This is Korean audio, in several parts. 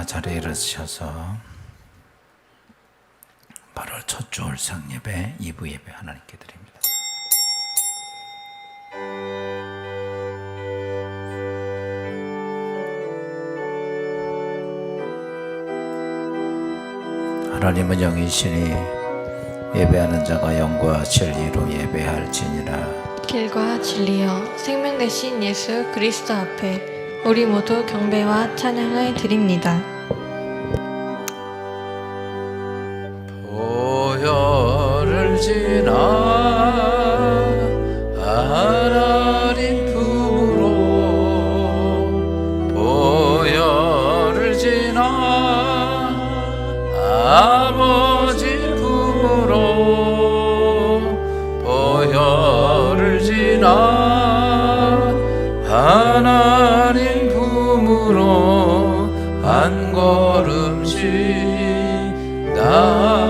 자리에 일어서셔서 8월 첫 주 올상예배 2부 예배 하나님께 드립니다. 하나님은 영이시니 예배하는 자가 영과 진리로 예배할지니라. 길과 진리여 생명 되신 예수 그리스도 앞에 우리 모두 경배와 찬양을 드립니다. 보혈을 지나 하나님 품으로 보혈을 지나 아버지 품으로 보혈을 지나 하나님 품으로 한 걸음씩 나가네.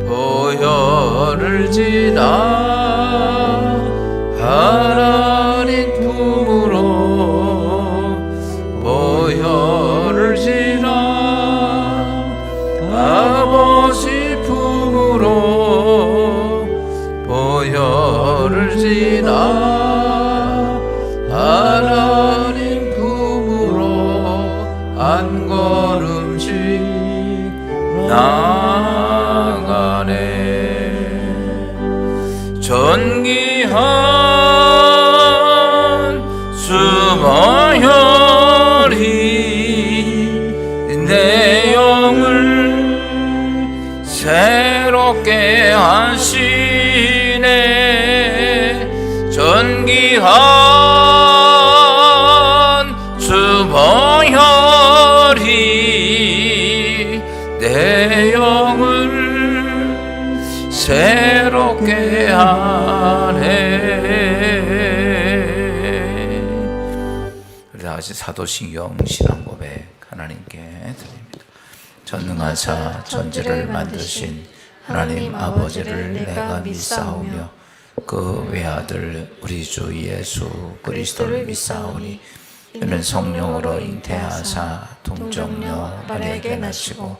보혈을 지나 하나님 품으로 보혈을 지나 아버지 품으로 보혈을 지나 하나님 품으로 한 걸음씩 나가네. 전기한 수보혈이 내 영을 새롭게 하시네. 전기한 수보혈이 내 영을 새롭게 하네. 우리 다같이 사도신경 신앙 고백 하나님께 드립니다. 전능하사 천지를 만드신 하나님 아버지를 내가 믿사오며 그 외아들 우리 주 예수 그리스도를 믿사오니 이는 성령으로 잉태하사 동정녀 마리아에게 나시고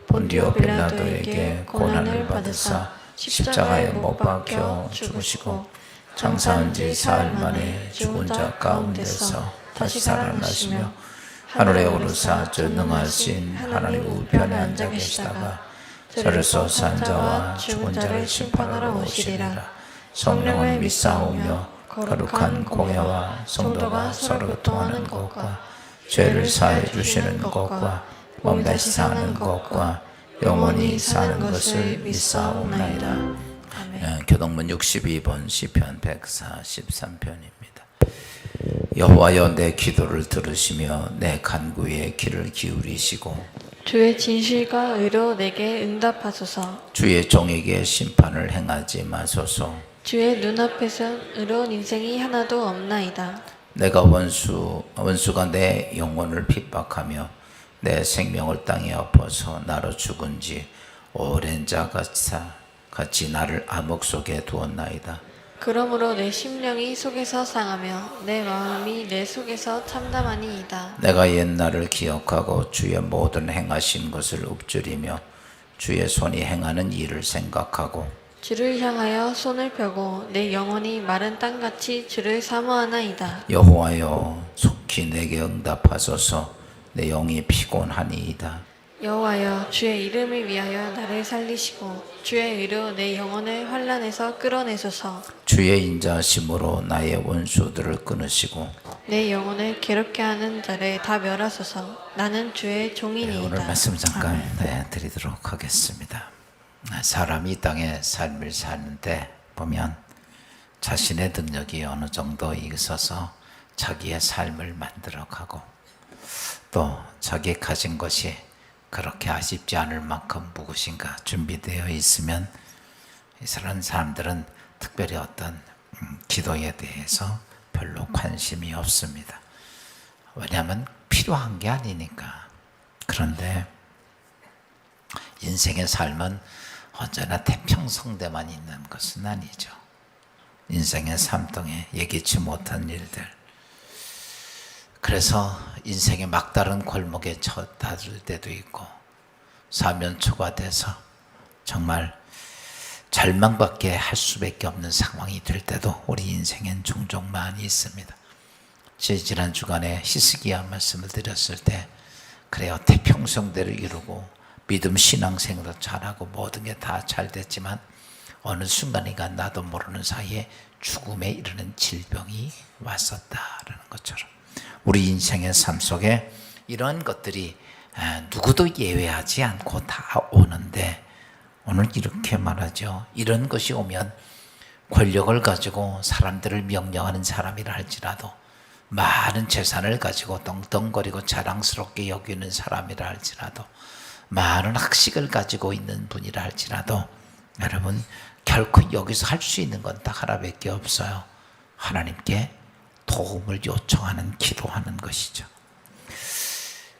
본디오 빌라도에게 고난을 받으사 십자가에 못 박혀 죽으시고 장사한 지 사흘 만에 죽은 자 가운데서 다시 살아나시며 하늘에 오르사 전능하신 하나님 우편에 앉아 계시다가 저리서 산 자와 죽은 자를 심판하러 오시리라. 성령을 믿사오며 거룩한 공예와 성도가 서로 통하는 것과 죄를 사해 주시는 것과 몸 다시 사는 것과 영원히 사는 것을 믿사옵나이다. 교동문 62번 시편 143편입니다. 여호와여 내 기도를 들으시며 내 간구에 귀를 기울이시고 주의 진실과 의로 내게 응답하소서. 주의 종에게 심판을 행하지 마소서. 주의 눈앞에선 의로운 인생이 하나도 없나이다. 내가 원수가 내 영혼을 핍박하며 내 생명을 땅에 엎어서 나로 죽은 지 오랜 자 같이 나를 암흑 속에 두었나이다. 그러므로 내 심령이 속에서 상하며 내 마음이 내 속에서 참담하니이다. 내가 옛날을 기억하고 주의 모든 행하신 것을 읊조리며 주의 손이 행하는 일을 생각하고 주를 향하여 손을 펴고 내 영혼이 마른 땅같이 주를 사모하나이다. 여호와여 속히 내게 응답하소서. 내 영이 피곤하니이다. 여호와여 주의 이름을 위하여 나를 살리시고 주의 의로 내 영혼을 환난에서 끌어내소서. 주의 인자하심으로 나의 원수들을 끊으시고 내 영혼을 괴롭게 하는 자를 다 멸하소서. 나는 주의 종이니이다. 오늘 말씀 잠깐 드리도록 하겠습니다. 사람이 이 땅에 삶을 사는데 보면 자신의 능력이 어느 정도 있어서 자기의 삶을 만들어가고 또 자기 가진 것이 그렇게 아쉽지 않을 만큼 무엇인가 준비되어 있으면 이런 사람들은 특별히 어떤 기도에 대해서 별로 관심이 없습니다. 왜냐하면 필요한 게 아니니까. 그런데 인생의 삶은 언제나 태평성대만 있는 것은 아니죠. 인생의 삶 동에 예기치 못한 일들, 그래서 인생의 막다른 골목에 처다들 때도 있고 사면초가 돼서 정말 절망밖에 할 수밖에 없는 상황이 될 때도 우리 인생엔 종종 많이 있습니다. 제 지난 주간에 히스기야 말씀을 드렸을 때 그래요, 태평성대를 이루고 믿음 신앙생활도 잘하고 모든 게 다 잘 됐지만 어느 순간인가 나도 모르는 사이에 죽음에 이르는 질병이 왔었다라는 것처럼 우리 인생의 삶 속에 이런 것들이 누구도 예외하지 않고 다 오는데 오늘 이렇게 말하죠. 이런 것이 오면 권력을 가지고 사람들을 명령하는 사람이라 할지라도 많은 재산을 가지고 떵떵거리고 자랑스럽게 여기는 사람이라 할지라도 많은 학식을 가지고 있는 분이라 할지라도 여러분 결코 여기서 할 수 있는 건 딱 하나밖에 없어요. 하나님께 도움을 요청하는 기도하는 것이죠.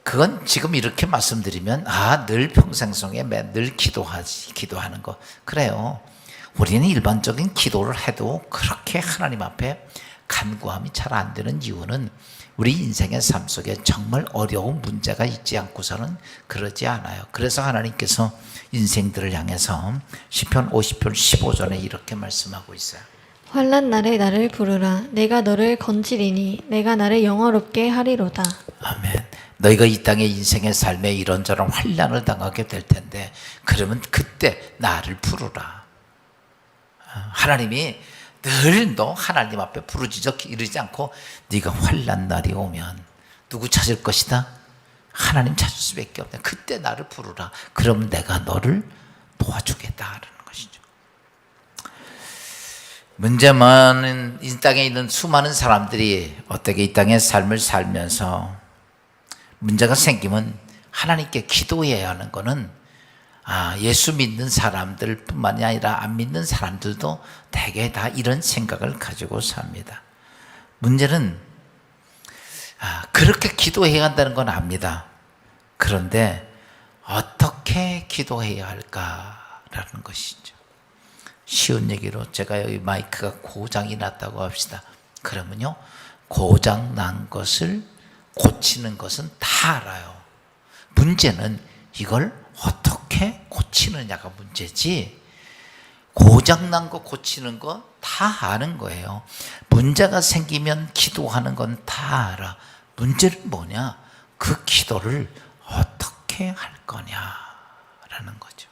그건 지금 이렇게 말씀드리면 늘 평생 속에 늘 기도하는 거 그래요. 우리는 일반적인 기도를 해도 그렇게 하나님 앞에 간구함이 잘 안 되는 이유는 우리 인생의 삶 속에 정말 어려운 문제가 있지 않고서는 그러지 않아요. 그래서 하나님께서 인생들을 향해서 시편 50편 15절에 이렇게 말씀하고 있어요. 환난 날에 나를 부르라. 내가 너를 건지리니 내가 나를 영화롭게 하리로다. 아멘. 너희가 이 땅의 인생의 삶에 이런저런 환난을 당하게 될 텐데 그러면 그때 나를 부르라. 하나님이 늘 너 하나님 앞에 부르짖어 이르지 않고 네가 환난 날이 오면 누구 찾을 것이다? 하나님 찾을 수밖에 없다. 그때 나를 부르라. 그럼 내가 너를 도와주겠다라는 것이죠. 문제는 이 땅에 있는 수많은 사람들이 어떻게 이 땅의 삶을 살면서 문제가 생기면 하나님께 기도해야 하는 것은 예수 믿는 사람들 뿐만이 아니라 안 믿는 사람들도 대개 다 이런 생각을 가지고 삽니다. 문제는 그렇게 기도해야 한다는 건 압니다. 그런데 어떻게 기도해야 할까라는 것이죠. 쉬운 얘기로 제가 여기 마이크가 고장이 났다고 합시다. 그러면요, 고장 난 것을 고치는 것은 다 알아요. 문제는 이걸 어떻게 고치느냐가 문제지, 고장난 거 고치는 거 다 아는 거예요. 문제가 생기면 기도하는 건 다 알아. 문제는 뭐냐? 그 기도를 어떻게 할 거냐라는 거죠.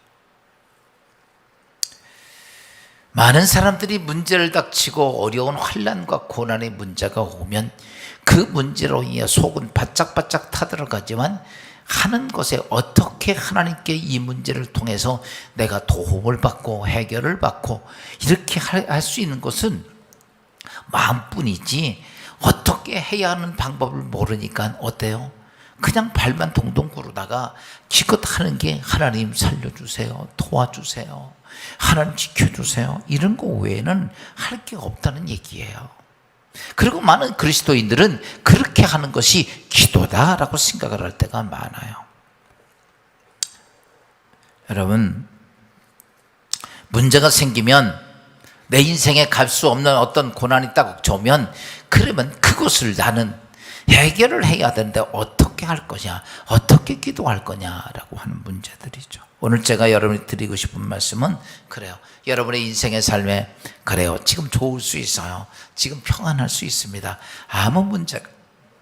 많은 사람들이 문제를 닥치고 어려운 환난과 고난의 문제가 오면 그 문제로 인해 속은 바짝바짝 타들어가지만 하는 것에 어떻게 하나님께 이 문제를 통해서 내가 도움을 받고 해결을 받고 이렇게 할 수 있는 것은 마음뿐이지 어떻게 해야 하는 방법을 모르니까 어때요? 그냥 발만 동동 구르다가 기껏 하는 게 하나님 살려주세요, 도와주세요, 하나님 지켜주세요, 이런 거 외에는 할 게 없다는 얘기예요. 그리고 많은 그리스도인들은 그렇게 하는 것이 기도다라고 생각을 할 때가 많아요. 여러분, 문제가 생기면 내 인생에 갈 수 없는 어떤 고난이 딱 오면 그러면 그것을 나는 해결을 해야 되는데 어떻게 할 거냐, 어떻게 기도할 거냐라고 하는 문제들이죠. 오늘 제가 여러분이 드리고 싶은 말씀은 그래요. 여러분의 인생의 삶에 그래요, 지금 좋을 수 있어요. 지금 평안할 수 있습니다. 아무 문제가.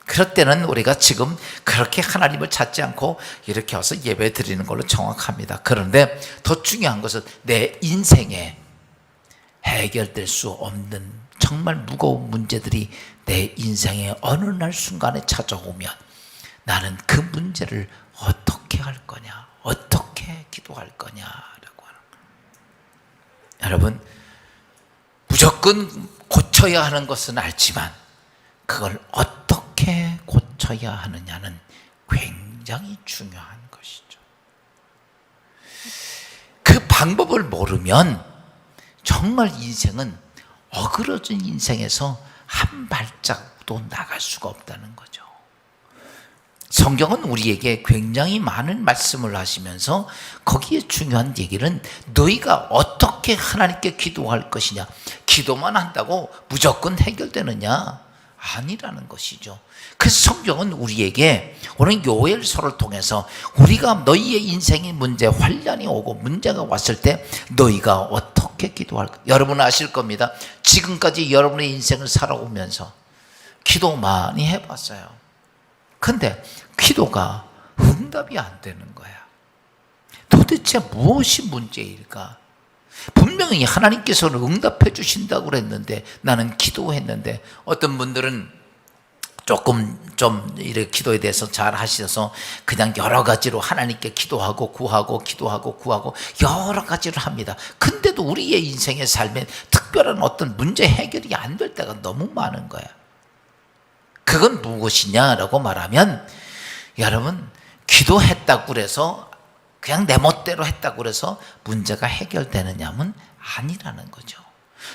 그럴 때는 우리가 지금 그렇게 하나님을 찾지 않고 이렇게 와서 예배 드리는 걸로 정확합니다. 그런데 더 중요한 것은 내 인생에 해결될 수 없는 정말 무거운 문제들이 내 인생의 어느 날 순간에 찾아오면 나는 그 문제를 어떻게 할 거냐, 어떻게 기도할 거냐라고 하는 거예요. 여러분, 무조건 고쳐야 하는 것은 알지만 그걸 어떻게 고쳐야 하느냐는 굉장히 중요한 것이죠. 그 방법을 모르면 정말 인생은 어그러진 인생에서 한 발짝도 나갈 수가 없다는 거죠. 성경은 우리에게 굉장히 많은 말씀을 하시면서 거기에 중요한 얘기는 너희가 어떻게 하나님께 기도할 것이냐, 기도만 한다고 무조건 해결되느냐? 아니라는 것이죠. 그래서 성경은 우리에게 오늘 요엘서를 통해서 우리가 너희의 인생의 문제, 환난이 오고 문제가 왔을 때 너희가 어떻게 기도할까? 여러분은 아실 겁니다. 지금까지 여러분의 인생을 살아오면서 기도 많이 해봤어요. 근데 기도가 응답이 안 되는 거야. 도대체 무엇이 문제일까? 분명히 하나님께서는 응답해 주신다고 그랬는데 나는 기도했는데, 어떤 분들은 조금 좀 이렇게 기도에 대해서 잘 하셔서 그냥 여러 가지로 하나님께 기도하고 구하고 기도하고 구하고 여러 가지를 합니다. 근데도 우리의 인생의 삶에 특별한 어떤 문제 해결이 안 될 때가 너무 많은 거야. 그건 무엇이냐라고 말하면, 여러분, 기도했다고 그래서 그냥 내 멋대로 했다고 그래서 문제가 해결되느냐면 아니라는 거죠.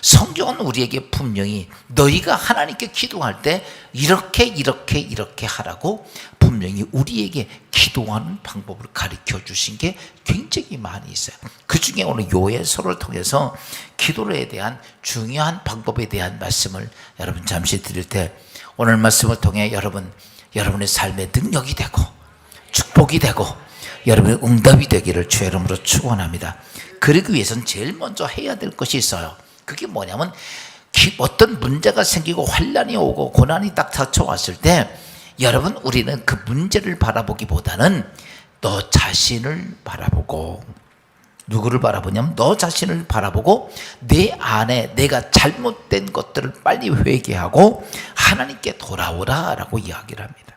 성경은 우리에게 분명히 너희가 하나님께 기도할 때 이렇게 하라고 분명히 우리에게 기도하는 방법을 가르쳐 주신 게 굉장히 많이 있어요. 그 중에 오늘 요엘서를 통해서 기도에 대한 중요한 방법에 대한 말씀을 여러분 잠시 드릴 때, 오늘 말씀을 통해 여러분의 삶의 능력이 되고 축복이 되고 여러분의 응답이 되기를 주의 이름으로 축원합니다. 그러기 위해서는 제일 먼저 해야 될 것이 있어요. 그게 뭐냐면, 어떤 문제가 생기고 환난이 오고 고난이 딱 닥쳐왔을 때 여러분, 우리는 그 문제를 바라보기보다는 너 자신을 바라보고, 누구를 바라보냐면 너 자신을 바라보고 내 안에 내가 잘못된 것들을 빨리 회개하고 하나님께 돌아오라라고 이야기를 합니다.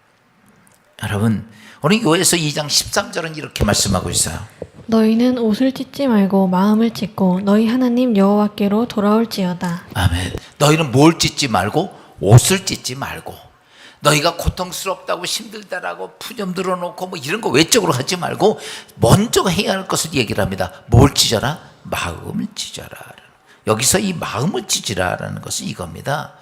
여러분, 오늘 요엘서 2장 13절은 이렇게 말씀하고 있어요. 너희는 옷을 찢지 말고 마음을 찢고 너희 하나님 여호와께로 돌아올지어다. 아멘. 너희는 뭘 찢지 말고 옷을 찢지 말고, 너희가 고통스럽다고 힘들다라고 푸념 들어놓고 뭐 이런 거 외적으로 하지 말고 먼저 해야 할 것을 얘기를 합니다. 뭘 찢어라? 마음을 찢어라. 여기서 이 마음을 찢으라라는 것은 이겁니다.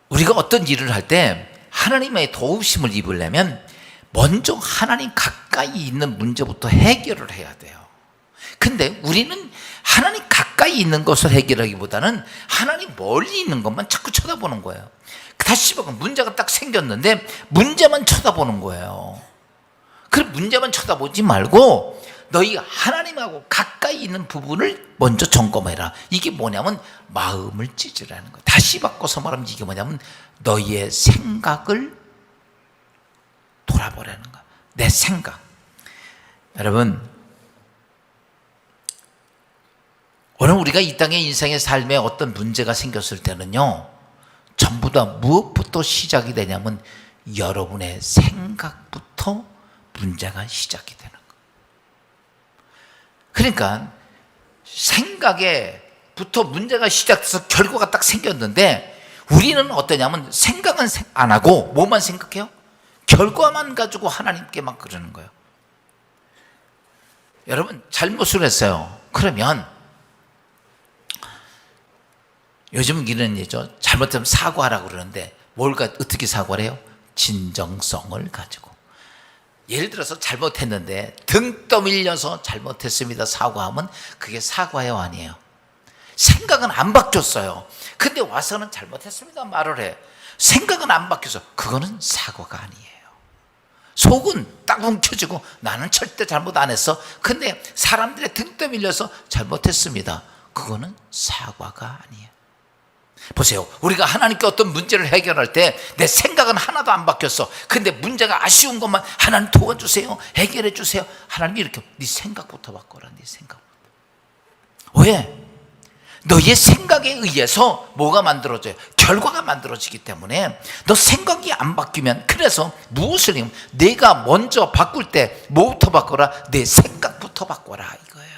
우리가 어떤 일을 할 때 하나님의 도우심을 입으려면 먼저 하나님 가까이 있는 문제부터 해결을 해야 돼요. 근데 우리는 하나님 가까이 있는 것을 해결하기보다는 하나님 멀리 있는 것만 자꾸 쳐다보는 거예요. 다시 보면 문제가 딱 생겼는데 문제만 쳐다보는 거예요. 그럼 문제만 쳐다보지 말고 너희 하나님하고 가까이 있는 부분을 먼저 점검해라. 이게 뭐냐면 마음을 찢으라는 거예요. 다시 바꿔서 말하면 이게 뭐냐면 너희의 생각을 돌아보라는 거예요. 내 생각. 여러분, 오늘 우리가 이 땅의 인생의 삶에 어떤 문제가 생겼을 때는요, 전부 다 무엇부터 시작이 되냐면 여러분의 생각부터 문제가 시작이 되는 거예요. 그러니까 생각에부터 문제가 시작돼서 결과가 딱 생겼는데, 우리는 어떠냐면 생각은 안 하고 뭐만 생각해요? 결과만 가지고 하나님께만 그러는 거예요. 여러분, 잘못을 했어요. 그러면 요즘 이런 얘기죠. 잘못하면 사과하라고 그러는데 어떻게 사과를 해요? 진정성을 가지고. 예를 들어서 잘못했는데 등 떠밀려서 잘못했습니다 사과하면 그게 사과예요, 아니에요? 생각은 안 바뀌었어요. 근데 와서는 잘못했습니다 말을 해. 생각은 안 바뀌어서 그거는 사과가 아니에요. 속은 딱 움켜쥐고 나는 절대 잘못 안 했어. 근데 사람들의 등 떠밀려서 잘못했습니다. 그거는 사과가 아니에요. 보세요. 우리가 하나님께 어떤 문제를 해결할 때 내 생각은 하나도 안 바뀌었어. 근데 문제가 아쉬운 것만 하나님 도와주세요, 해결해 주세요. 하나님 이렇게 네 생각부터 바꿔라. 네 생각. 왜? 너의 생각에 의해서 뭐가 만들어져요? 결과가 만들어지기 때문에 너 생각이 안 바뀌면, 그래서 무엇을 하면 내가 먼저 바꿀 때 뭐부터 바꿔라? 내 생각부터 바꿔라 이거예요.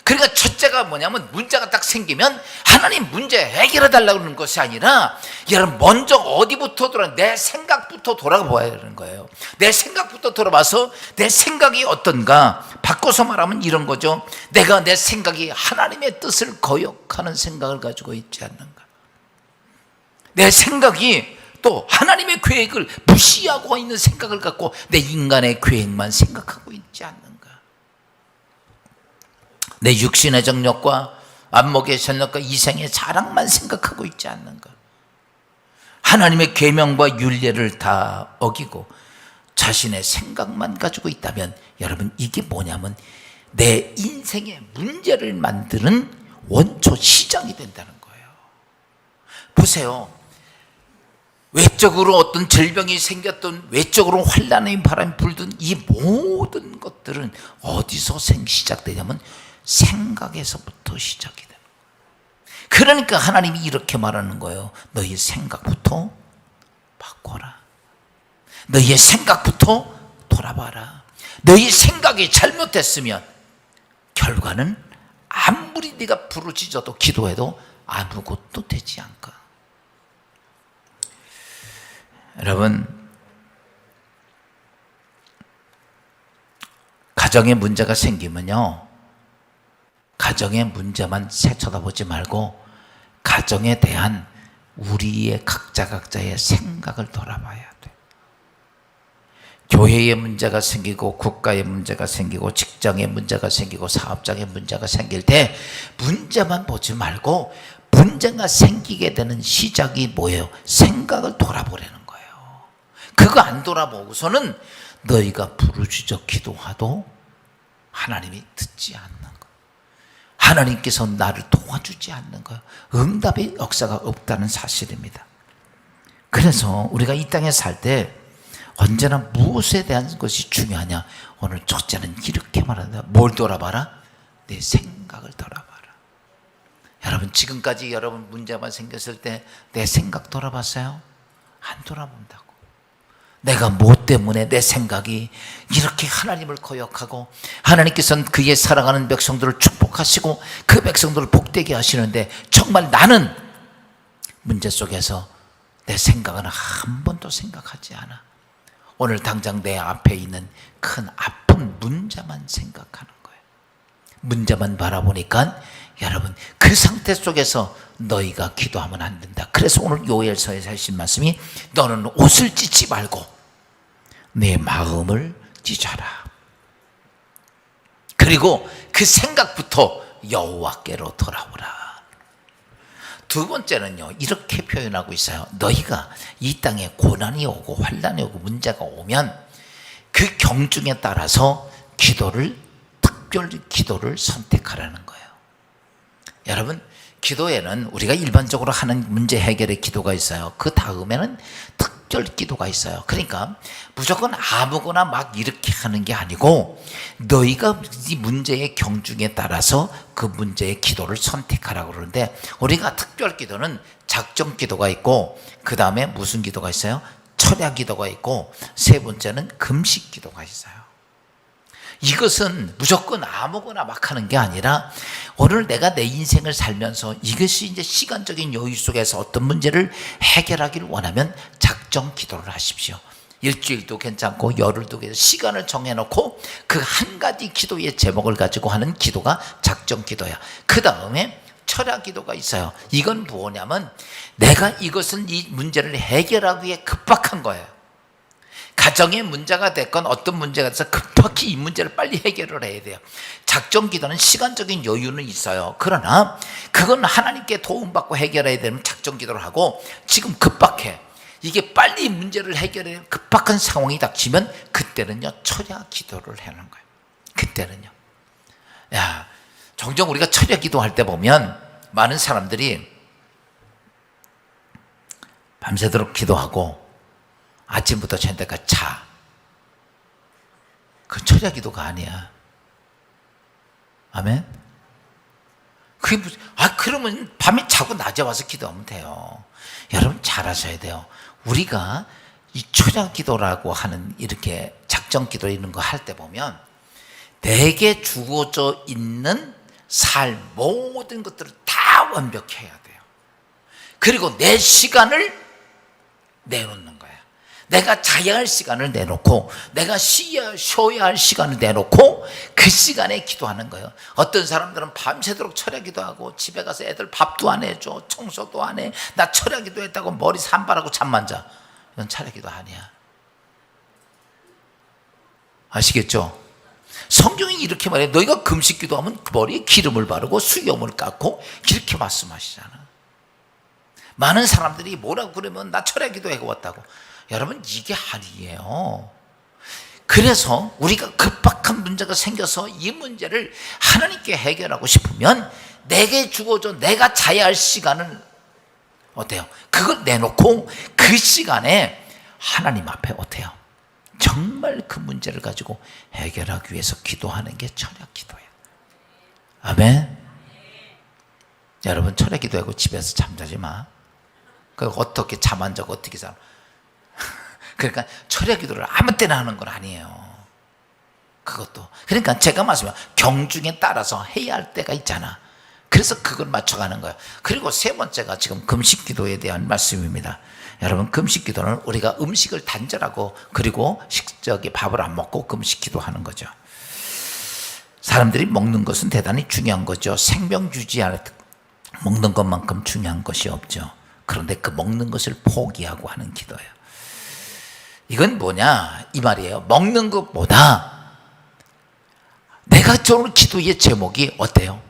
그러니까 첫째가 뭐냐면 문제가 딱 생기면 하나님 문제 해결해 달라고 하는 것이 아니라 여러분 먼저 어디부터 내 생각부터 돌아봐야 되는 거예요. 내 생각부터 돌아봐서 내 생각이 어떤가, 바꿔서 말하면 이런 거죠. 내가 내 생각이 하나님의 뜻을 거역하는 생각을 가지고 있지 않는가, 내 생각이 또 하나님의 계획을 무시하고 있는 생각을 갖고 내 인간의 계획만 생각하고 있지 않는가, 내 육신의 정력과 안목의 정력과 이생의 자랑만 생각하고 있지 않는가. 하나님의 계명과 율례를 다 어기고 자신의 생각만 가지고 있다면 여러분 이게 뭐냐면 내 인생의 문제를 만드는 원초 시작이 된다는 거예요. 보세요. 외적으로 어떤 질병이 생겼든 외적으로 환란의 바람이 불든 이 모든 것들은 어디서 시작되냐면 생각에서부터 시작이 돼요. 그러니까 하나님이 이렇게 말하는 거예요. 너희 생각부터 바꿔라. 너희의 생각부터 돌아봐라. 너희 생각이 잘못됐으면 결과는 아무리 네가 부르짖어도 기도해도 아무것도 되지 않까. 여러분, 가정에 문제가 생기면요, 가정의 문제만 쳐다보지 말고 가정에 대한 우리의 각자의 생각을 돌아봐야 돼. 교회에 문제가 생기고 국가에 문제가 생기고 직장에 문제가 생기고 사업장에 문제가 생길 때 문제만 보지 말고 문제가 생기게 되는 시작이 뭐예요? 생각을 돌아보라는 거예요. 그거 안 돌아보고서는 너희가 부르짖어 기도하도 하나님이 듣지 않는 거예요. 하나님께서 나를 도와주지 않는 거예요. 응답의 역사가 없다는 사실입니다. 그래서 우리가 이 땅에 살 때 언제나 무엇에 대한 것이 중요하냐? 오늘 첫째는 이렇게 말한다. 뭘 돌아봐라? 내 생각을 돌아봐라. 여러분, 지금까지 여러분 문제만 생겼을 때 내 생각 돌아봤어요? 안 돌아본다고. 내가 무엇 때문에 내 생각이 이렇게 하나님을 거역하고 하나님께서는 그의 사랑하는 백성들을 축복하시고 그 백성들을 복되게 하시는데 정말 나는 문제 속에서 내 생각은 한 번도 생각하지 않아. 오늘 당장 내 앞에 있는 큰 아픈 문제만 생각하는 거예요. 문제만 바라보니까 여러분 그 상태 속에서 너희가 기도하면 안 된다. 그래서 오늘 요엘서에서 하신 말씀이 너는 옷을 찢지 말고 내 마음을 찢어라. 그리고 그 생각부터 여호와께로 돌아오라. 두 번째는요, 이렇게 표현하고 있어요. 너희가 이 땅에 고난이 오고 환난이 오고 문제가 오면 그 경중에 따라서 특별히 기도를 선택하라는 거예요. 여러분, 기도에는 우리가 일반적으로 하는 문제 해결의 기도가 있어요. 그 다음에는 특별 기도가 있어요. 그러니까 무조건 아무거나 막 이렇게 하는 게 아니고 너희가 이 문제의 경중에 따라서 그 문제의 기도를 선택하라고 그러는데 우리가 특별 기도는 작정 기도가 있고 그 다음에 무슨 기도가 있어요? 철야 기도가 있고 세 번째는 금식 기도가 있어요. 이것은 무조건 아무거나 막 하는 게 아니라 오늘 내가 내 인생을 살면서 이것이 이제 시간적인 여유 속에서 어떤 문제를 해결하기를 원하면 작정 기도를 하십시오. 일주일도 괜찮고 열흘도 괜찮고 시간을 정해놓고 그 한 가지 기도의 제목을 가지고 하는 기도가 작정 기도야. 그 다음에 철야 기도가 있어요. 이건 뭐냐면 내가 이것은 이 문제를 해결하기 위해 급박한 거예요. 가정의 문제가 됐건 어떤 문제가 돼서 급하게 이 문제를 빨리 해결을 해야 돼요. 작정 기도는 시간적인 여유는 있어요. 그러나 그건 하나님께 도움받고 해결해야 되면 작정 기도를 하고 지금 급박해. 이게 빨리 문제를 해결해 급박한 상황이 닥치면 그때는요 철야 기도를 하는 거예요. 그때는요. 종종 우리가 철야 기도할 때 보면 많은 사람들이 밤새도록 기도하고 아침부터 저녁까지 자. 그 철야 기도가 아니야. 아멘? 그게 무슨, 그러면 밤에 자고 낮에 와서 기도하면 돼요. 여러분 잘 아셔야 돼요. 우리가 이 철야 기도라고 하는 이렇게 작정 기도 이런 거 할 때 보면 내게 주어져 있는 모든 것들을 다 완벽해야 돼요. 그리고 내 시간을 내놓는 거야. 내가 자야 할 시간을 내놓고 내가 쉬어야 할 시간을 내놓고 그 시간에 기도하는 거예요. 어떤 사람들은 밤새도록 철야 기도하고 집에 가서 애들 밥도 안 해줘, 청소도 안 해. 나 철야 기도했다고 머리 산발하고 잠만 자. 이건 철야 기도 아니야. 아시겠죠? 성경이 이렇게 말해요. 너희가 금식 기도하면 머리에 기름을 바르고 수염을 깎고 이렇게 말씀하시잖아. 많은 사람들이 뭐라고 그러면 나 철야 기도해 왔다고. 여러분, 이게 아니에요. 그래서 우리가 급박한 문제가 생겨서 이 문제를 하나님께 해결하고 싶으면 내게 주어져 내가 자야 할 시간은 어때요? 그걸 내놓고 그 시간에 하나님 앞에 어때요? 정말 그 문제를 가지고 해결하기 위해서 기도하는 게 철야 기도예요. 아멘. 여러분, 철야 기도하고 집에서 잠자지 마. 그 어떻게 잠 안 자고 어떻게 살아? 그러니까 철야 기도를 아무 때나 하는 건 아니에요. 그것도. 그러니까 제가 말씀해요. 경중에 따라서 해야 할 때가 있잖아. 그래서 그걸 맞춰가는 거예요. 그리고 세 번째가 지금 금식 기도에 대한 말씀입니다. 여러분, 금식 기도는 우리가 음식을 단절하고 그리고 밥을 안 먹고 금식 기도하는 거죠. 사람들이 먹는 것은 대단히 중요한 거죠. 생명 유지할 먹는 것만큼 중요한 것이 없죠. 그런데 그 먹는 것을 포기하고 하는 기도예요. 이건 뭐냐 이 말이에요. 먹는 것보다 내가 좋은 기도의 제목이 어때요?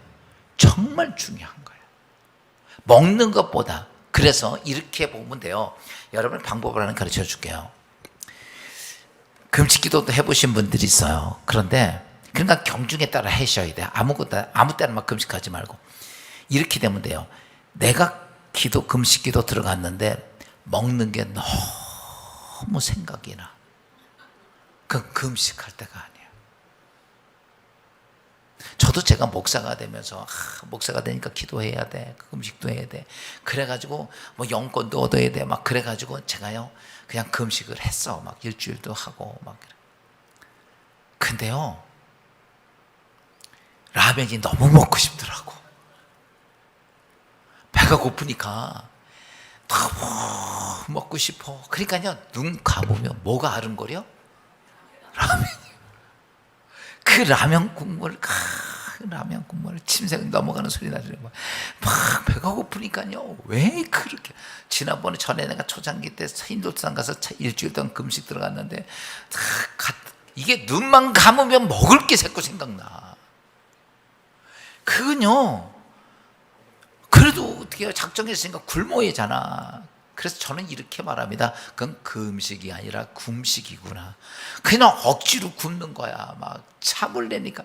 정말 중요한 거예요. 먹는 것보다. 그래서 이렇게 보면 돼요. 여러분, 방법을 하나 가르쳐 줄게요. 금식 기도도 해보신 분들이 있어요. 그런데 그러니까 경중에 따라 하셔야 돼요. 아무 때나 막 금식하지 말고. 이렇게 되면 돼요. 내가 금식 기도 들어갔는데 먹는 게 너무 생각이 나. 그건 금식할 때가 아니에요. 저도 제가 목사가 되면서 목사가 되니까 기도해야 돼, 금식도 해야 돼. 그래가지고 뭐 영권도 얻어야 돼. 막 그래가지고 제가요 그냥 금식을 했어. 막 일주일도 하고 막. 근데요 라면이 너무 먹고 싶더라고. 배가 고프니까 너무 먹고 싶어. 그러니까요 눈 감으면 뭐가 아른거려? 라면이. 그 라면 국물 침샘 넘어가는 소리 나더니 막 배가 고프니까요. 왜 그렇게. 지난번에 전에 내가 초창기 때 인도산 가서 일주일 동안 금식 들어갔는데 이게 눈만 감으면 먹을 게 자꾸 생각나. 그건요 그래도 어떻게 작정했으니까 굶어야잖아. 그래서 저는 이렇게 말합니다. 그건 금식이 아니라 굶식이구나. 그냥 억지로 굶는 거야. 막 참을 내니까.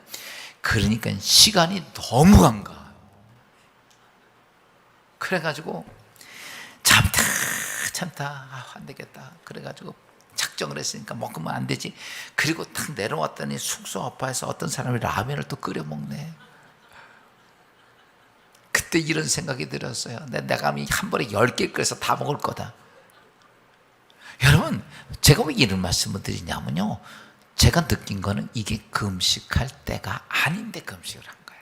그러니까 시간이 너무 안 가. 그래가지고 참다 안 되겠다. 그래가지고 작정을 했으니까 먹으면 안 되지. 그리고 딱 내려왔더니 숙소 아파해서 어떤 사람이 라면을 또 끓여 먹네. 그때 이런 생각이 들었어요. 내가 한 번에 10개 끓여서 다 먹을 거다. 여러분, 제가 왜 이런 말씀을 드리냐면요, 제가 느낀 거는 이게 금식할 때가 아닌데 금식을 한 거야.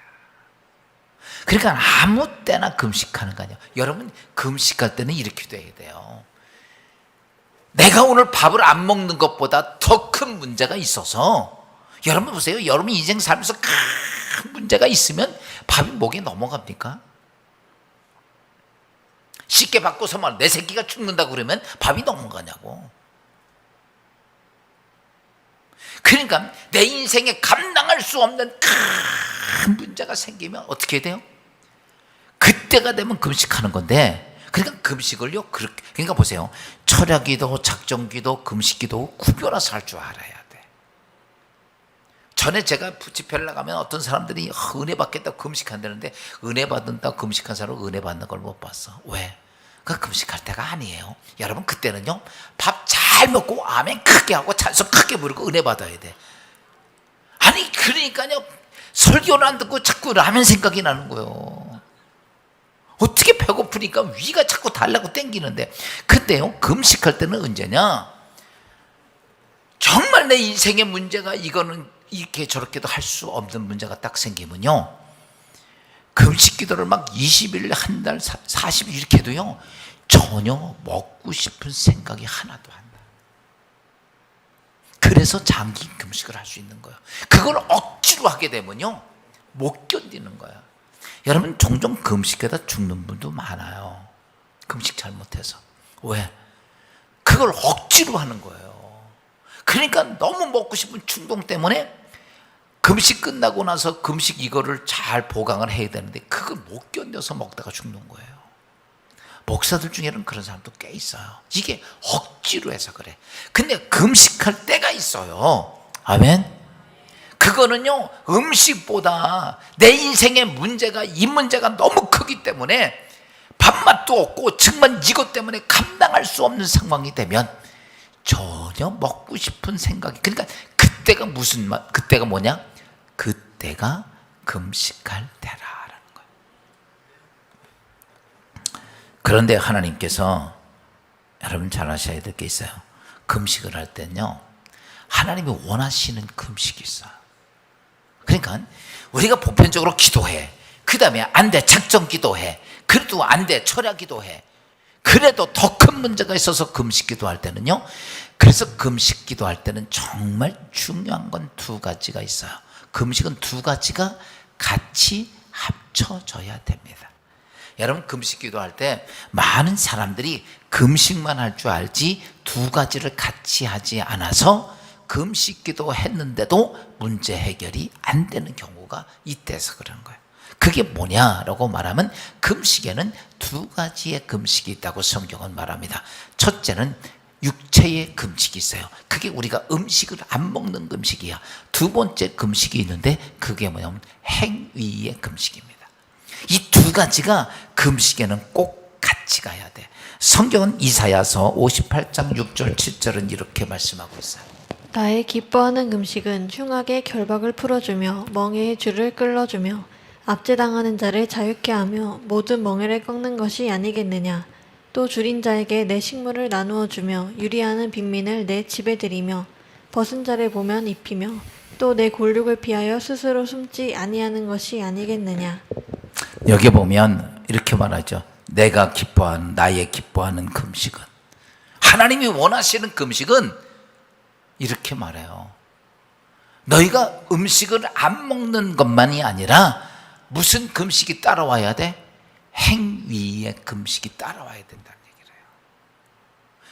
그러니까 아무 때나 금식하는 거 아니에요. 여러분, 금식할 때는 이렇게 돼야 돼요. 내가 오늘 밥을 안 먹는 것보다 더 큰 문제가 있어서. 여러분 보세요. 여러분 인생 살면서 큰 문제가 있으면 밥이 목에 넘어갑니까? 쉽게 바꿔서 말, 내 새끼가 죽는다고 그러면 밥이 넘어가냐고. 그러니까 내 인생에 감당할 수 없는 큰 문제가 생기면 어떻게 돼요? 그때가 되면 금식하는 건데, 그러니까 금식을요 그러니까 보세요. 철야기도, 작정기도, 금식기도 구별해서 할 줄 알아야 돼. 전에 제가 집회를 나가면 어떤 사람들이 은혜 받겠다고 금식한다는데, 은혜 받는다고 금식한 사람은 은혜 받는 걸 못 봤어. 왜? 그 금식할 때가 아니에요. 여러분, 그때는요 밥 잘 먹고 아멘 크게 하고 찬송 크게 부르고 은혜 받아야 돼. 아니 그러니까요 설교를 안 듣고 자꾸 라면 생각이 나는 거예요. 어떻게 배고프니까 위가 자꾸 달라고 땡기는데. 근데요 금식할 때는 언제냐, 정말 내 인생의 문제가 이거는 이렇게 저렇게도 할 수 없는 문제가 딱 생기면요, 금식 기도를 막 20일, 한 달, 40일 이렇게 해도요 전혀 먹고 싶은 생각이 하나도 안 나. 그래서 장기 금식을 할 수 있는 거예요. 그걸 억지로 하게 되면요 못 견디는 거야. 여러분, 종종 금식하다 죽는 분도 많아요. 금식 잘못해서. 왜? 그걸 억지로 하는 거예요. 그러니까 너무 먹고 싶은 충동 때문에 금식 끝나고 나서 금식 이거를 잘 보강을 해야 되는데 그걸 못 견뎌서 먹다가 죽는 거예요. 목사들 중에는 그런 사람도 꽤 있어요. 이게 억지로 해서 그래. 근데 금식할 때가 있어요. 아멘. 그거는요, 음식보다 내 인생의 문제가, 이 문제가 너무 크기 때문에 밥맛도 없고 정말 이것 때문에 감당할 수 없는 상황이 되면 전혀 먹고 싶은 생각이, 그러니까 그때가 무슨 맛, 그때가 뭐냐? 그때가 금식할 때라라는 거예요. 그런데 하나님께서, 여러분 잘 아셔야 될 게 있어요. 금식을 할 때는요, 하나님이 원하시는 금식이 있어요. 그러니까 우리가 보편적으로 기도해. 그 다음에 안 돼, 작정 기도해. 그래도 안 돼, 철야 기도해. 그래도 더 큰 문제가 있어서 금식 기도할 때는요, 그래서 금식 기도할 때는 정말 중요한 건 두 가지가 있어요. 금식은 두 가지가 같이 합쳐져야 됩니다. 여러분, 금식 기도할 때 많은 사람들이 금식만 할 줄 알지 두 가지를 같이 하지 않아서 금식 기도 했는데도 문제 해결이 안 되는 경우가 이때서 그런 거예요. 그게 뭐냐라고 말하면 금식에는 두 가지의 금식이 있다고 성경은 말합니다. 첫째는 육체의 금식이 있어요. 그게 우리가 음식을 안 먹는 금식이야. 두 번째 금식이 있는데 그게 뭐냐면 행위의 금식입니다. 이 두 가지가 금식에는 꼭 같이 가야 돼. 성경은 이사야서 58장 6절 7절은 이렇게 말씀하고 있어요. 나의 기뻐하는 금식은 흉악의 결박을 풀어주며 멍에의 줄을 끌어주며 압제당하는 자를 자유케 하며 모든 멍에를 꺾는 것이 아니겠느냐. 또 줄인 자에게 내 식물을 나누어 주며 유리하는 빈민을 내 집에 들이며 벗은 자를 보면 입히며 또 내 골육을 피하여 스스로 숨지 아니하는 것이 아니겠느냐. 여기 보면 이렇게 말하죠. 내가 기뻐하는, 나의 기뻐하는 금식은, 하나님이 원하시는 금식은 이렇게 말해요. 너희가 음식을 안 먹는 것만이 아니라 무슨 금식이 따라와야 돼? 행위의 금식이 따라와야 된다는 얘기를 해요.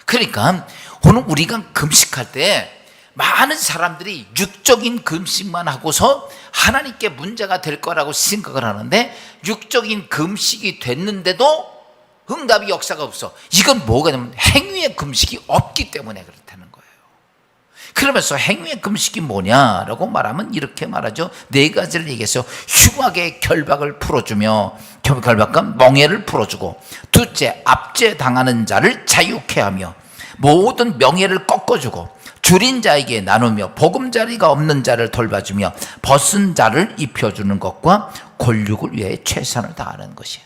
그러니까 오늘 우리가 금식할 때 많은 사람들이 육적인 금식만 하고서 하나님께 문제가 될 거라고 생각을 하는데, 육적인 금식이 됐는데도 응답이 역사가 없어. 이건 뭐가 되면 행위의 금식이 없기 때문에 그렇다는 거예요. 그러면서 행위의 금식이 뭐냐라고 말하면 이렇게 말하죠. 네 가지를 얘기해서 흉악의 결박을 풀어주며, 결박은 멍에를 풀어주고, 둘째 압제당하는 자를 자유케 하며 모든 명예를 꺾어주고, 줄인 자에게 나누며 보금자리가 없는 자를 돌봐주며 벗은 자를 입혀주는 것과 권력을 위해 최선을 다하는 것이에요.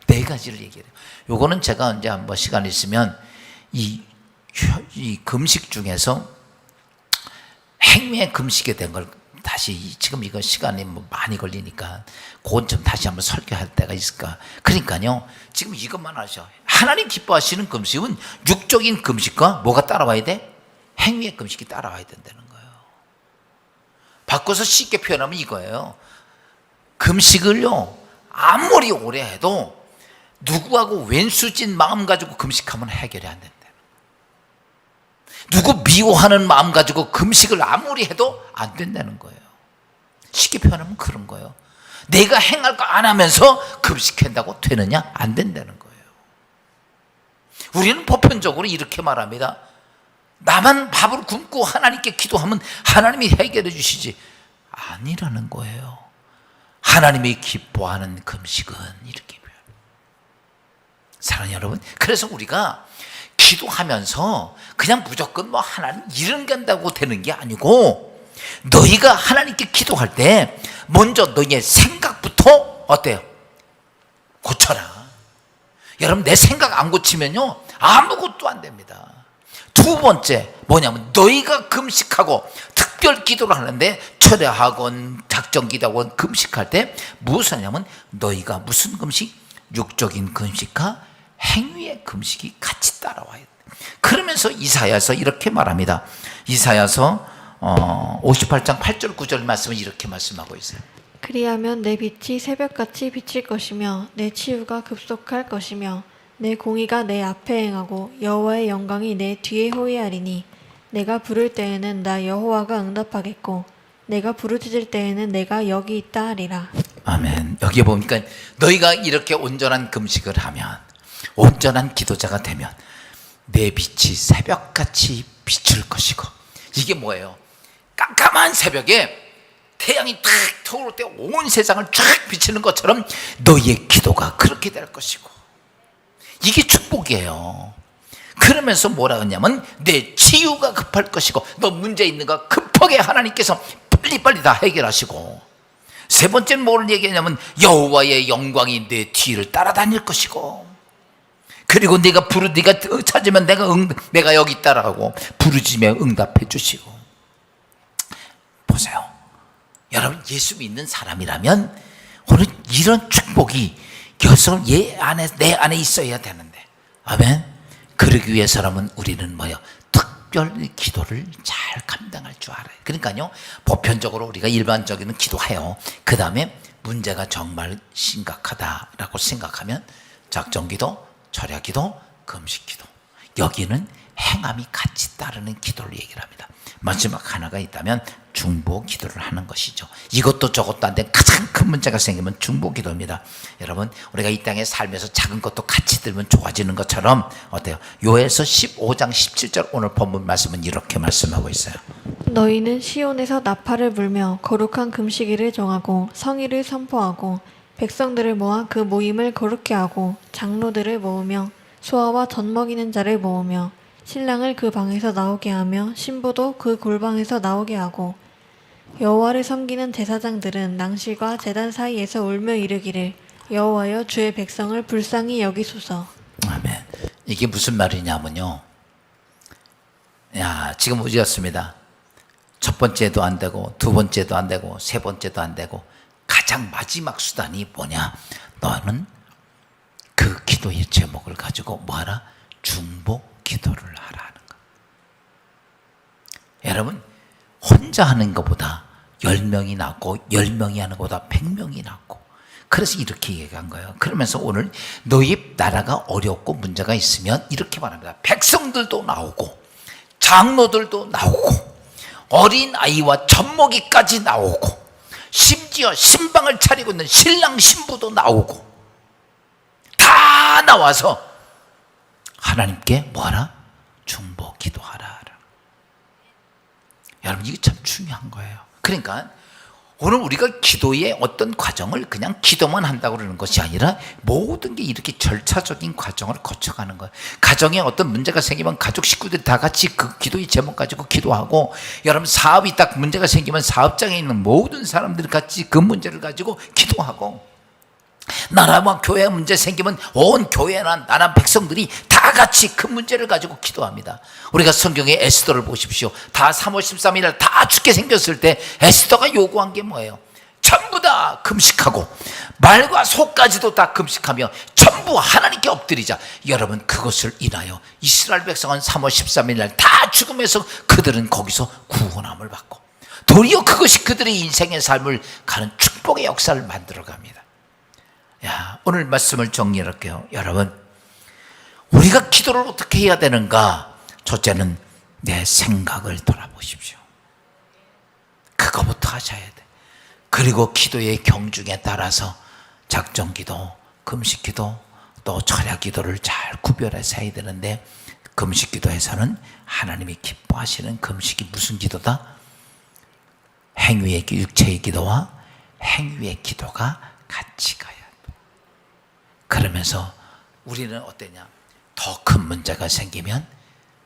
네 가지를 얘기해요. 요거는 제가 이제 한번 시간 있으면 이 금식 중에서 행위의 금식에 된 걸 다시, 지금 이거 시간이 많이 걸리니까 그건 좀 다시 한번 설교할 때가 있을까. 그러니까요, 지금 이것만 하셔. 하나님 기뻐하시는 금식은 육적인 금식과 뭐가 따라와야 돼? 행위의 금식이 따라와야 된다는 거예요. 바꿔서 쉽게 표현하면 이거예요. 금식을요, 아무리 오래 해도 누구하고 왼수진 마음 가지고 금식하면 해결이 안 된다. 누구 미워하는 마음 가지고 금식을 아무리 해도 안 된다는 거예요. 쉽게 표현하면 그런 거예요. 내가 행할 거 안 하면서 금식한다고 되느냐? 안 된다는 거예요. 우리는 보편적으로 이렇게 말합니다. 나만 밥을 굶고 하나님께 기도하면 하나님이 해결해 주시지. 아니라는 거예요. 하나님이 기뻐하는 금식은 이렇게 표현해요. 사랑하는 여러분, 그래서 우리가 기도하면서 그냥 무조건 뭐 하나님 이런 게 한다고 되는 게 아니고, 너희가 하나님께 기도할 때 먼저 너희의 생각부터 어때요? 고쳐라. 여러분, 내 생각 안 고치면요 아무것도 안 됩니다. 두 번째 뭐냐면, 너희가 금식하고 특별 기도를 하는데, 철야하건 작정기도하건 금식할 때 무엇을 하냐면, 너희가 무슨 금식? 육적인 금식과 행위의 금식이 같이 따라와야 돼. 그러면서 이사야서 이렇게 말합니다. 이사야서 58장 8절 9절 말씀은 이렇게 말씀하고 있어요. 그리하면 내 빛이 새벽같이 비칠 것이며 내 치유가 급속할 것이며 내 공의가 내 앞에 행하고 여호와의 영광이 내 뒤에 호위하리니, 내가 부를 때에는 나 여호와가 응답하겠고 내가 부르짖을 때에는 내가 여기 있다 하리라. 아멘. 여기 보니까 너희가 이렇게 온전한 금식을 하면 온전한 기도자가 되면 내 빛이 새벽같이 비출 것이고, 이게 뭐예요? 깜깜한 새벽에 태양이 탁 터올 때 온 세상을 쫙 비치는 것처럼 너희의 기도가 그렇게 될 것이고, 이게 축복이에요. 그러면서 뭐라 하냐면 내 치유가 급할 것이고, 너 문제 있는 거 급하게 하나님께서 빨리빨리 다 해결하시고, 세 번째는 뭘 얘기하냐면 여호와의 영광이 내 뒤를 따라다닐 것이고, 그리고 네가 찾으면 내가 여기 있다라고 부르짖으며 응답해 주시고. 보세요, 여러분, 예수 믿는 사람이라면 오늘 이런 축복이 내 안에 있어야 되는데, 아멘. 그러기 위해서라면 우리는 뭐요? 특별 기도를 잘 감당할 줄 알아요. 그러니까요, 보편적으로 우리가 일반적인 기도해요. 그 다음에 문제가 정말 심각하다라고 생각하면 작정기도, 절야기도, 금식기도, 여기는 행함이 같이 따르는 기도를 얘기를 합니다. 마지막 하나가 있다면 중보 기도를 하는 것이죠. 이것도 저것도 안 돼 가장 큰 문제가 생기면 중보 기도입니다. 여러분, 우리가 이 땅에 살면서 작은 것도 같이 들면 좋아지는 것처럼, 어때요? 요에서 15장 17절 오늘 본문 말씀은 이렇게 말씀하고 있어요. 너희는 시온에서 나팔을 불며 거룩한 금식일을 정하고 성일을 선포하고 백성들을 모아 그 모임을 거룩게 하고 장로들을 모으며 소아와 젖 먹이는 자를 모으며 신랑을 그 방에서 나오게 하며 신부도 그 골방에서 나오게 하고, 여호와를 섬기는 제사장들은 낭실과 제단 사이에서 울며 이르기를 여호와여 주의 백성을 불쌍히 여기소서. 아멘. 이게 무슨 말이냐면요, 지금 우지였습니다. 첫 번째도 안 되고 두 번째도 안 되고 세 번째도 안 되고 가장 마지막 수단이 뭐냐? 너는 그 기도의 제목을 가지고 뭐하라? 중보 기도를 하라 하는 거. 여러분, 혼자 하는 것보다 10명이 낫고 10명이 하는 것보다 100명이 낫고, 그래서 이렇게 얘기한 거예요. 그러면서 오늘 너희 나라가 어렵고 문제가 있으면 이렇게 말합니다. 백성들도 나오고 장로들도 나오고 어린 아이와 젖먹이까지 나오고 심지어 신방을 차리고 있는 신랑 신부도 나오고 다 나와서 하나님께 뭐하라? 중보 기도하라. 여러분, 이게 참 중요한 거예요. 그러니까 오늘 우리가 기도의 어떤 과정을 그냥 기도만 한다고 그러는 것이 아니라 모든 게 이렇게 절차적인 과정을 거쳐가는 거예요. 가정에 어떤 문제가 생기면 가족 식구들이 다 같이 그 기도의 제목 가지고 기도하고, 여러분 사업이 딱 문제가 생기면 사업장에 있는 모든 사람들이 같이 그 문제를 가지고 기도하고, 나라와 교회 문제 생기면 온 교회나 나라 백성들이 다 같이 그 문제를 가지고 기도합니다. 우리가 성경의 에스더를 보십시오. 다 3월 13일 날 다 죽게 생겼을 때 에스더가 요구한 게 뭐예요? 전부 다 금식하고 말과 소까지도 다 금식하며 전부 하나님께 엎드리자. 여러분, 그것을 인하여 이스라엘 백성은 3월 13일 날 다 죽음에서 그들은 거기서 구원함을 받고, 도리어 그것이 그들의 인생의 삶을 가는 축복의 역사를 만들어갑니다. 오늘 말씀을 정리할게요. 여러분, 우리가 기도를 어떻게 해야 되는가? 첫째는 내 생각을 돌아보십시오. 그거부터 하셔야 돼. 그리고 기도의 경중에 따라서 작정기도, 금식기도, 또 철야기도를 잘 구별해서 해야 되는데, 금식기도에서는 하나님이 기뻐하시는 금식이 무슨 기도다? 행위의 육체의 기도와 행위의 기도가 같이 가야 돼. 그러면서 우리는 어떠냐? 더 큰 문제가 생기면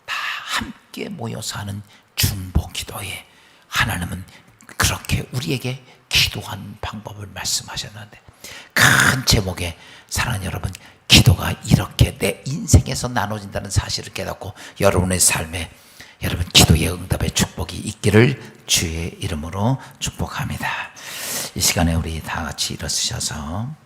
다 함께 모여서 하는 중보 기도에 하나님은 그렇게 우리에게 기도하는 방법을 말씀하셨는데, 큰 제목에 사랑하는 여러분, 기도가 이렇게 내 인생에서 나눠진다는 사실을 깨닫고 여러분의 삶에 여러분 기도의 응답의 축복이 있기를 주의 이름으로 축복합니다. 이 시간에 우리 다 같이 일어서셔서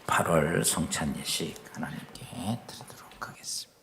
8월 성찬 예식 하나님께 드리도록 하겠습니다.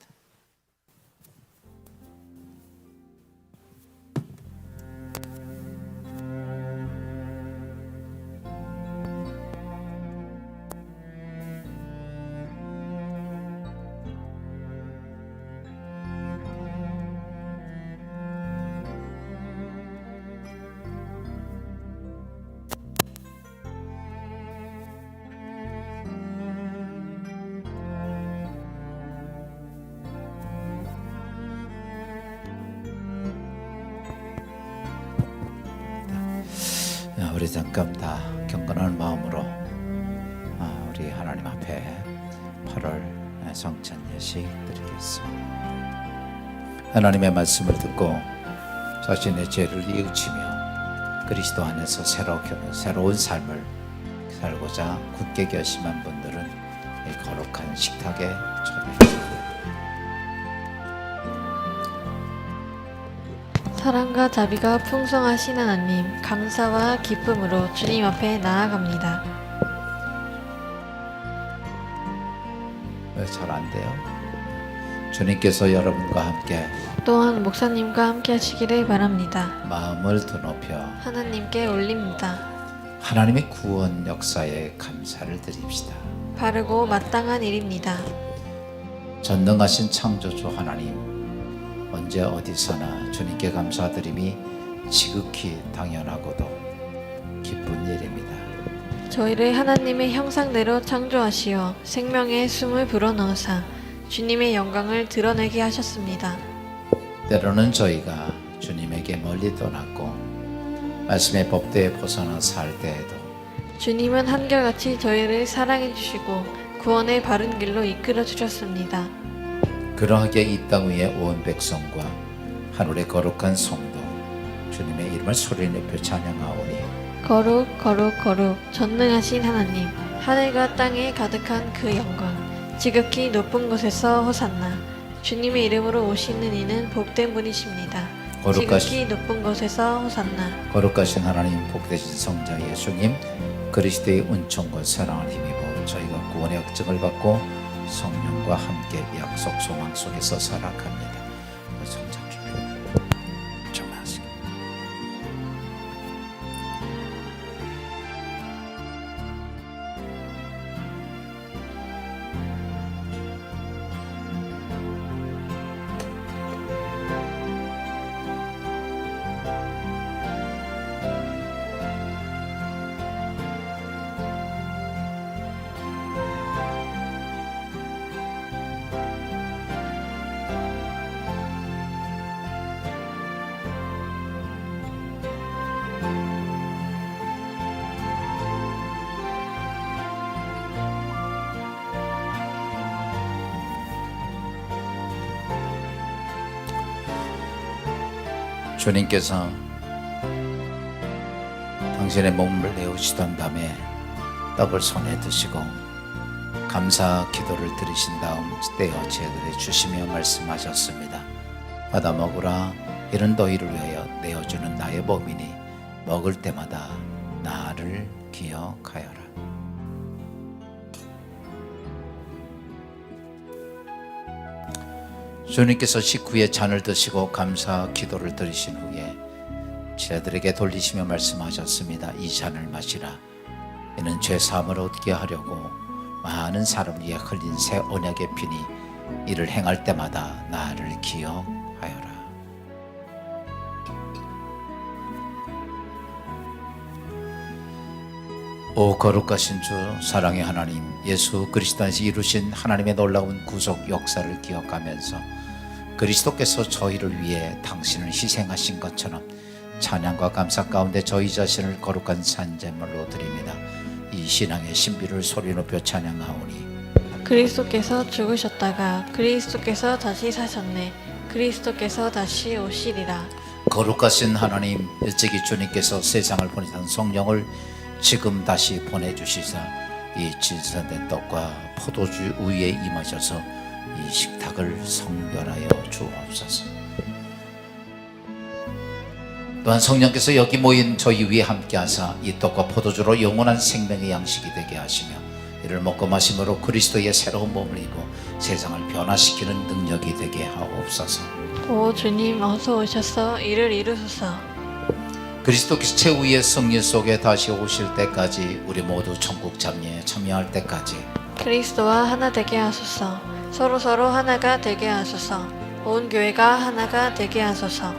우리 잠깐 다 경건한 마음으로 우리 하나님 앞에 8월 성찬 예식 드리겠습니다. 하나님의 말씀을 듣고 자신의 죄를 뉘우치며 그리스도 안에서 새로운 삶을 살고자 굳게 결심한 분들은 이 거룩한 식탁에 초대합니다. 사랑과 자비가 풍성하신 하나님, 감사와 기쁨으로 주님 앞에 나아갑니다. 왜 잘 안 돼요? 주님께서 여러분과 함께 또한 목사님과 함께 하시기를 바랍니다. 마음을 더 높여 하나님께 올립니다. 하나님의 구원 역사에 감사를 드립시다. 바르고 마땅한 일입니다. 전능하신 창조주 하나님, 언제 어디서나 주님께 감사드림이 지극히 당연하고도 기쁜 일입니다. 저희를 하나님의 형상대로 창조하시어 생명의 숨을 불어넣으사 주님의 영광을 드러내게 하셨습니다. 때로는 저희가 주님에게 멀리 떠났고 말씀의 법대에 벗어나 살 때에도 주님은 한결같이 저희를 사랑해 주시고 구원의 바른 길로 이끌어 주셨습니다. 그러하게 이 땅 위에 온 백성과 하늘의 거룩한 성도 주님의 이름을 소리 높여 찬양하오니 거룩 거룩 거룩 전능하신 하나님, 하늘과 땅에 가득한 그 영광, 지극히 높은 곳에서 호산나. 주님의 이름으로 오시는 이는 복된 분이십니다. 지극히 높은 곳에서 호산나. 거룩하신 하나님, 복되신 성자 예수님, 그리스도의 은총과 사랑을 힘입어 저희가 구원의 확증을 받고 성령과 함께 약속 소망 속에서 살아갑니다. 성자 준비 좀 하시고 주님께서 당신의 몸을 내어주시던 밤에 떡을 손에 드시고 감사 기도를 드리신 다음 떼어 제들에 주시며 말씀하셨습니다. 받아 먹으라. 이는 너희를 위하여 내어주는 나의 몸이니 먹을 때마다 나를 기억하여라. 주님께서 식후에 잔을 드시고 감사 기도를 드리신 후에 제자들에게 돌리시며 말씀하셨습니다. 이 잔을 마시라. 이는 죄 사함을 얻게 하려고 많은 사람을 위해 흘린 새 언약의 피니 이를 행할 때마다 나를 기억하여라. 오 거룩하신 주, 사랑의 하나님, 예수 그리스도 안에서 이루신 하나님의 놀라운 구속 역사를 기억하면서 그리스도께서 저희를 위해 당신을 희생하신 것처럼 찬양과 감사 가운데 저희 자신을 거룩한 산제물로 드립니다. 이 신앙의 신비를 소리 높여 찬양하오니 그리스도께서 죽으셨다가 그리스도께서 다시 사셨네. 그리스도께서 다시 오시리라. 거룩하신 하나님, 일찍이 주님께서 세상을 보내신 성령을 지금 다시 보내주시사 이 진선된 떡과 포도주 위에 임하셔서 이 식탁을 성별하여 주옵소서. 또한 성령께서 여기 모인 저희 위에 함께하사 이 떡과 포도주로 영원한 생명의 양식이 되게 하시며 이를 먹고 마심으로 그리스도의 새로운 몸을 입어 세상을 변화시키는 능력이 되게 하옵소서. 오 주님, 어서 오셔서 이를 이루소서. 그리스도께서 최후의 승리 속에 다시 오실 때까지 우리 모두 천국 잡리에 참여할 때까지 그리스도와 하나 되게 하소서. 서로 하나가 되게 하소서. 온 교회가 하나가 되게 하소서.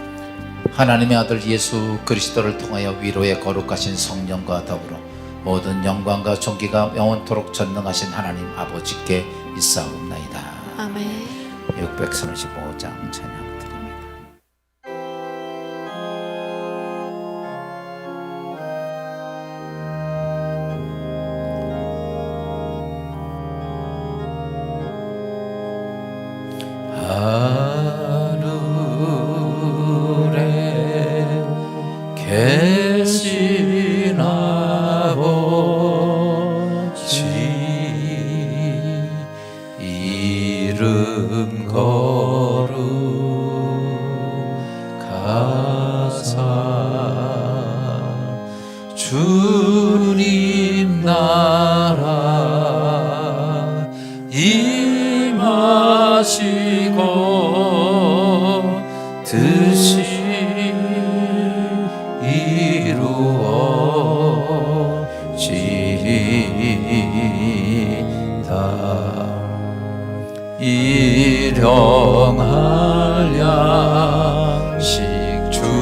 하나님의 아들 예수 그리스도를 통하여 위로의 거룩하신 성령과 더불어 모든 영광과 존귀가 영원토록 전능하신 하나님 아버지께 있사옵나이다. 아멘. 635장 찬양. 뜻이 이루어지이다. 일용할 양식 주시고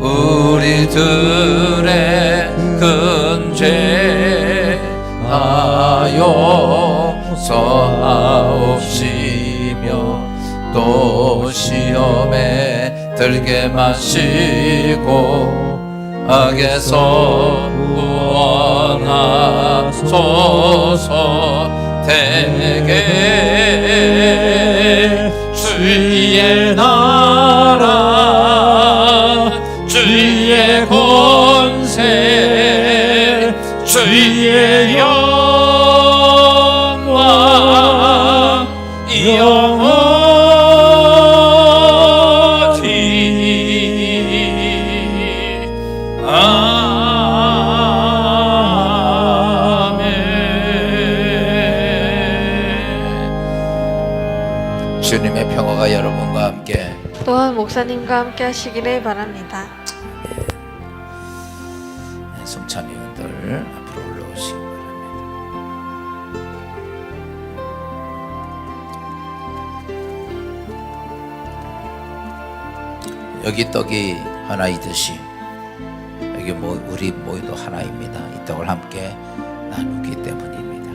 우리들의 근죄하여 서하옵시며 또 시험에 들게 마시고 악에서 구원하소서. 대개 주의 나라 주의 권세 주의 영광 영원히 아멘. 주님의 평화가 여러분과 함께 또한 목사님과 함께 하시기를 바랍니다. 성찬위원들 앞으로 올라오시기 바랍니다. 여기 떡이 하나이듯이 여기 우리 모두 하나입니다. 이 떡을 함께 나누기 때문입니다.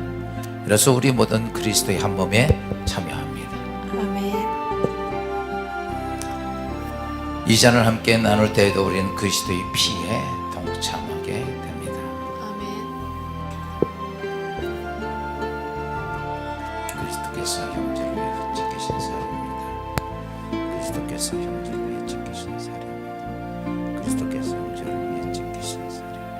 그래서 우리 모든 그리스도의 한 몸에 참여합니다. 아멘. 이 잔을 함께 나눌 때에도 우리는 그리스도의 피에 동참하게 됩니다. 아멘. 그리스도께서 형제를 위해 찢기신 살입니다. 그리스도께서 형제를 위해 찢기신 살입니다. 그리스도께서 형제를 위해 찢기신 살입니다.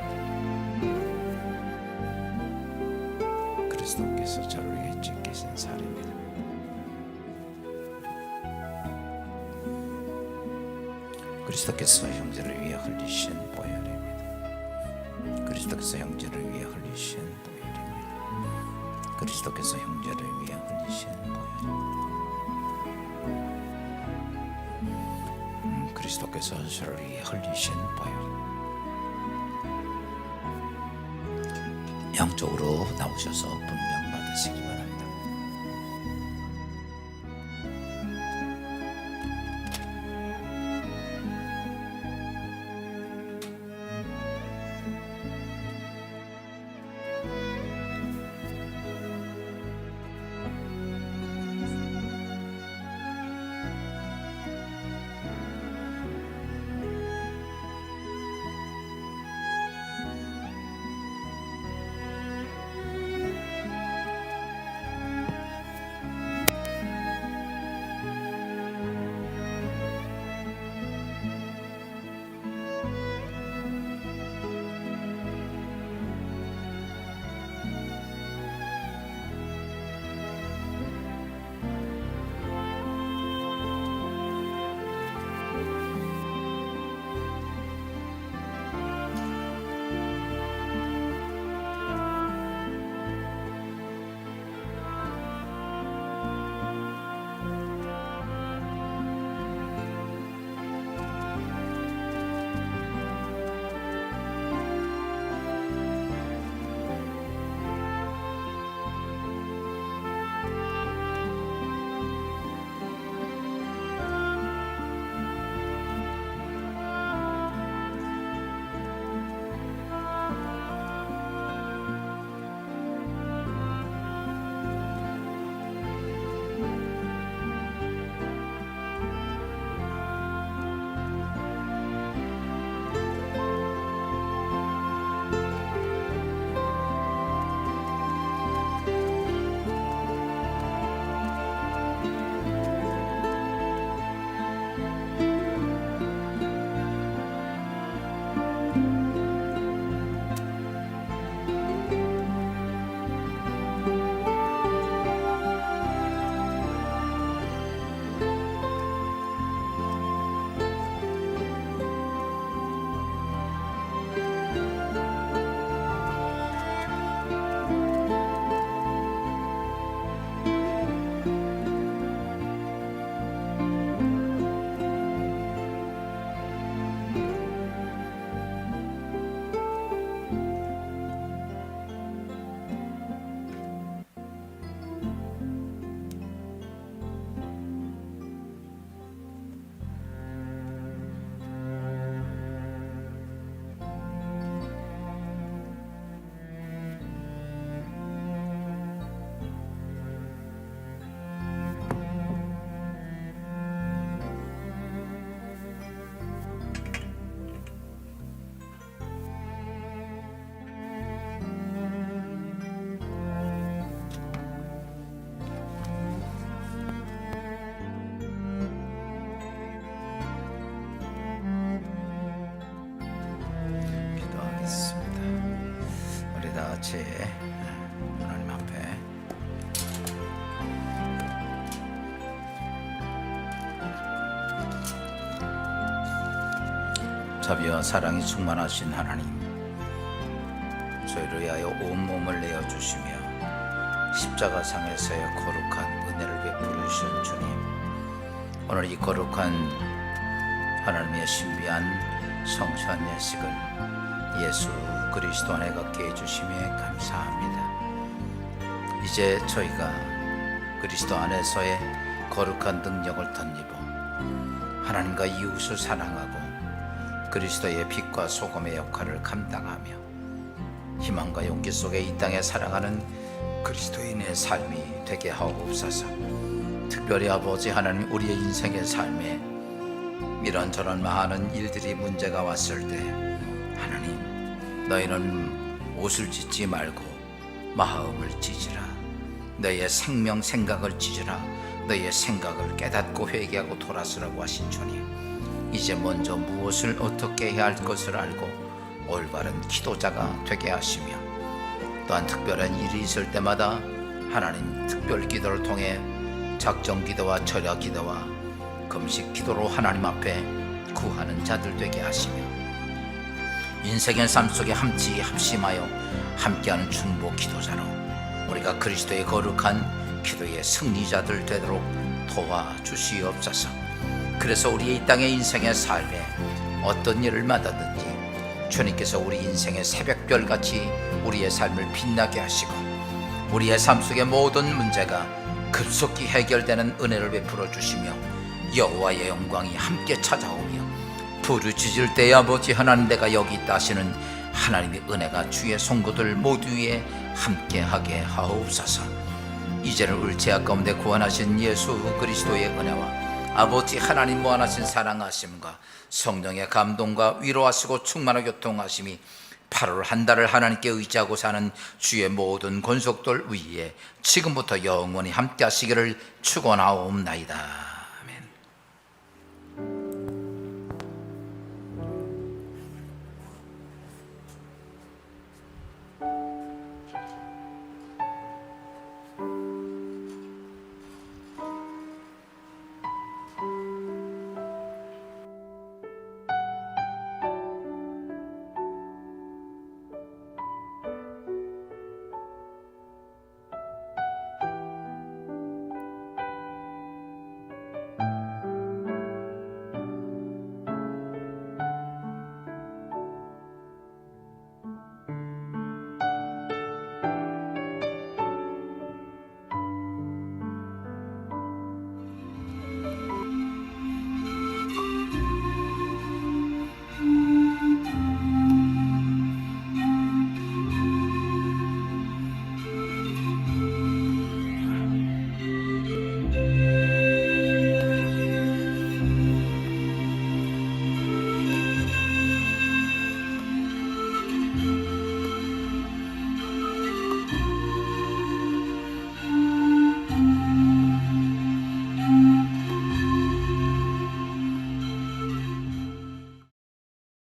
그리스도께서 저를 위해 찢기신 살입니다. 그리스도께서 형제를 위해 흘리신 보혈입니다. 그리스도께서 형제를 위해 흘리신 보혈입니다. 그리스도께서 형제를 위해 흘리신 보혈입니다. 그리스도께서 저를 위해 흘리신 보혈. 양쪽으로 나오셔서 분명 받으시기 바랍니다. 자비와 사랑이 충만하신 하나님, 저희를 위하여 온몸을 내어주시며 십자가상에서의 거룩한 은혜를 베풀어 주신 주님, 오늘 이 거룩한 하나님의 신비한 성찬 예식을 예수 그리스도 안에 갖게 해주심에 감사합니다. 이제 저희가 그리스도 안에서의 거룩한 능력을 덧입어 하나님과 이웃을 사랑하고 그리스도의 빛과 소금의 역할을 감당하며 희망과 용기 속에 이 땅에 살아가는 그리스도인의 삶이 되게 하옵소서. 특별히 아버지 하나님, 우리의 인생의 삶에 이런저런 많은 일들이 문제가 왔을 때 하나님, 너희는 옷을 찢지 말고 마음을 찢으라. 너희의 생각을 찢으라. 너희의 생각을 깨닫고 회개하고 돌아서라고 하신 주님, 이제 먼저 무엇을 어떻게 해야 할 것을 알고 올바른 기도자가 되게 하시며, 또한 특별한 일이 있을 때마다 하나님 특별 기도를 통해 작정 기도와 절야 기도와 금식 기도로 하나님 앞에 구하는 자들 되게 하시며, 인생의 삶 속에 합심하여 함께하는 중보 기도자로 우리가 그리스도의 거룩한 기도의 승리자들 되도록 도와주시옵소서. 그래서 우리의 이 땅의 인생의 삶에 어떤 일을 맡았든지 주님께서 우리 인생의 새벽별같이 우리의 삶을 빛나게 하시고, 우리의 삶 속의 모든 문제가 급속히 해결되는 은혜를 베풀어 주시며, 여호와의 영광이 함께 찾아오며 부르짖을 때에 아버지 하나님, 내가 여기 있다 하시는 하나님의 은혜가 주의 성도들 모두 위에 함께하게 하옵소서. 이제는 우리 죄악 가운데 구원하신 예수 그리스도의 은혜와 아버지 하나님 무한하신 사랑하심과 성령의 감동과 위로하시고 충만하게 교통하심이 8월 한 달을 하나님께 의지하고 사는 주의 모든 권속들 위에 지금부터 영원히 함께 하시기를 축원하옵나이다.